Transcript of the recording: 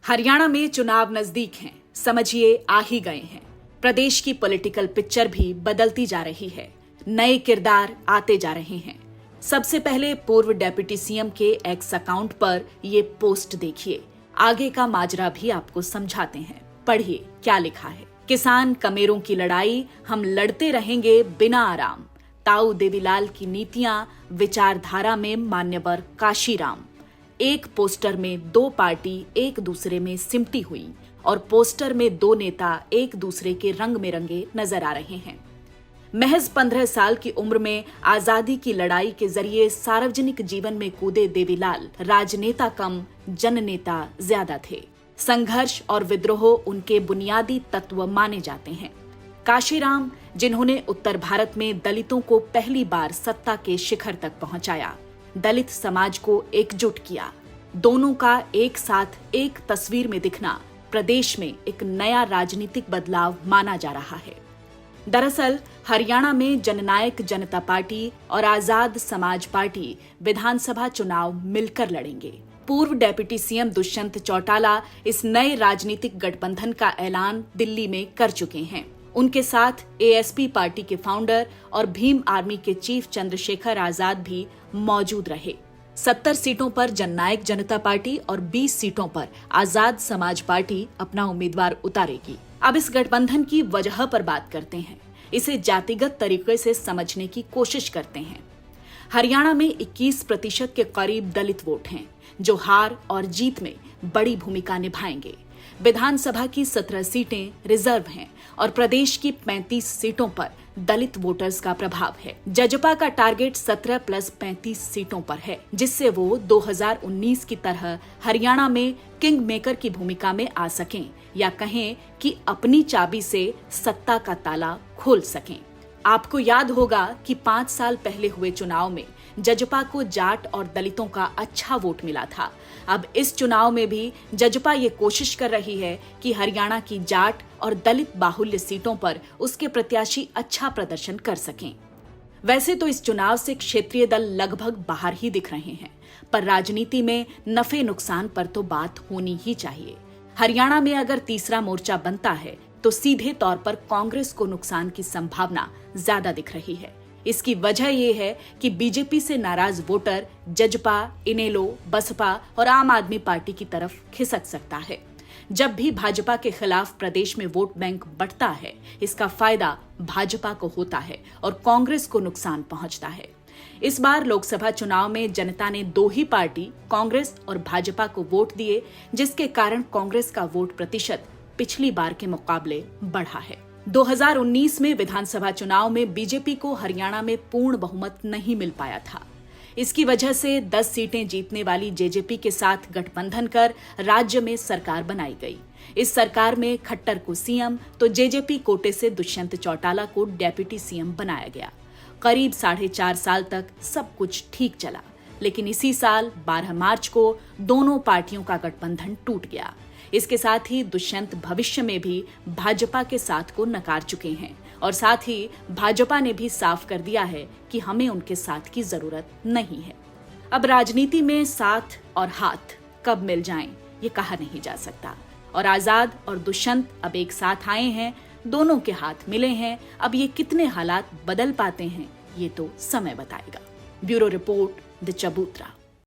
हरियाणा में चुनाव नजदीक हैं, समझिए आ ही गए हैं। प्रदेश की पॉलिटिकल पिक्चर भी बदलती जा रही है, नए किरदार आते जा रहे हैं। सबसे पहले पूर्व डेप्यूटी सीएम के एक्स अकाउंट पर ये पोस्ट देखिए, आगे का माजरा भी आपको समझाते हैं। पढ़िए क्या लिखा है। किसान कमेरों की लड़ाई हम लड़ते रहेंगे बिना आराम। ताऊ देवीलाल की नीतियां विचारधारा में मान्यवर काशीराम। एक पोस्टर में दो पार्टी एक दूसरे में सिमटी हुई और पोस्टर में दो नेता एक दूसरे के रंग में रंगे नजर आ रहे हैं। महज 15 साल की उम्र में आजादी की लड़ाई के जरिए सार्वजनिक जीवन में कूदे देवीलाल राजनेता कम जननेता ज्यादा थे। संघर्ष और विद्रोह उनके बुनियादी तत्व माने जाते हैं। काशीराम, जिन्होंने उत्तर भारत में दलितों को पहली बार सत्ता के शिखर तक पहुंचाया, दलित समाज को एकजुट किया, दोनों का एक साथ एक तस्वीर में दिखना प्रदेश में एक नया राजनीतिक बदलाव माना जा रहा है। दरअसल हरियाणा में जननायक जनता पार्टी और आजाद समाज पार्टी विधानसभा चुनाव मिलकर लड़ेंगे। पूर्व डेप्यूटी सीएम दुष्यंत चौटाला इस नए राजनीतिक गठबंधन का ऐलान दिल्ली में कर चुके हैं। उनके साथ एएसपी पार्टी के फाउंडर और भीम आर्मी के चीफ चंद्रशेखर आजाद भी मौजूद रहे। 70 सीटों पर जननायक जनता पार्टी और 20 सीटों पर आजाद समाज पार्टी अपना उम्मीदवार उतारेगी। अब इस गठबंधन की वजह पर बात करते हैं। इसे जातिगत तरीके से समझने की कोशिश करते हैं। हरियाणा में 21% के करीब दलित वोट हैं, जो हार और जीत में बड़ी भूमिका निभाएंगे। विधानसभा की 17 सीटें रिजर्व हैं और प्रदेश की 35 सीटों पर दलित वोटर्स का प्रभाव है। जजपा का टारगेट 17 + 35 सीटों पर है, जिससे वो 2019 की तरह हरियाणा में किंग मेकर की भूमिका में आ सकें, या कहें कि अपनी चाबी से सत्ता का ताला खोल सकें। आपको याद होगा कि 5 साल पहले हुए चुनाव में जजपा को जाट और दलितों का अच्छा वोट मिला था। अब इस चुनाव में भी जजपा ये कोशिश कर रही है कि हरियाणा की जाट और दलित बाहुल्य सीटों पर उसके प्रत्याशी अच्छा प्रदर्शन कर सकें। वैसे तो इस चुनाव से क्षेत्रीय दल लगभग बाहर ही दिख रहे हैं, पर राजनीति में नफे नुकसान पर तो बात होनी ही चाहिए। हरियाणा में अगर तीसरा मोर्चा बनता है तो सीधे तौर पर कांग्रेस को नुकसान की संभावना ज्यादा दिख रही है। इसकी वजह यह है कि बीजेपी से नाराज वोटर जजपा, इनेलो, बसपा और आम आदमी पार्टी की तरफ खिसक सकता है। जब भी भाजपा के खिलाफ प्रदेश में वोट बैंक बढ़ता है, इसका फायदा भाजपा को होता है और कांग्रेस को नुकसान पहुंचता है। इस बार लोकसभा चुनाव में जनता ने दो ही पार्टी, कांग्रेस और भाजपा को वोट दिए, जिसके कारण कांग्रेस का वोट प्रतिशत पिछली बार के मुकाबले बढ़ा है। 2019 में विधानसभा चुनाव में बीजेपी को हरियाणा में पूर्ण बहुमत नहीं मिल पाया था। इसकी वजह से 10 सीटें जीतने वाली जेजेपी के साथ गठबंधन कर राज्य में सरकार बनाई गई। इस सरकार में खट्टर को सीएम तो जेजेपी कोटे से दुष्यंत चौटाला को डेप्यूटी सीएम बनाया गया। करीब 4.5 साल तक सब कुछ ठीक चला, लेकिन इसी साल 12 मार्च को दोनों पार्टियों का गठबंधन टूट गया। इसके साथ ही दुष्यंत भविष्य में भी भाजपा के साथ को नकार चुके हैं और साथ ही भाजपा ने भी साफ कर दिया है कि हमें उनके साथ की जरूरत नहीं है। अब राजनीति में साथ और हाथ कब मिल जाएं, ये कहा नहीं जा सकता। और आजाद और दुष्यंत अब एक साथ आए हैं, दोनों के हाथ मिले हैं। अब ये कितने हालात बदल पाते हैं, ये तो समय बताएगा। ब्यूरो रिपोर्ट, द चबूतरा।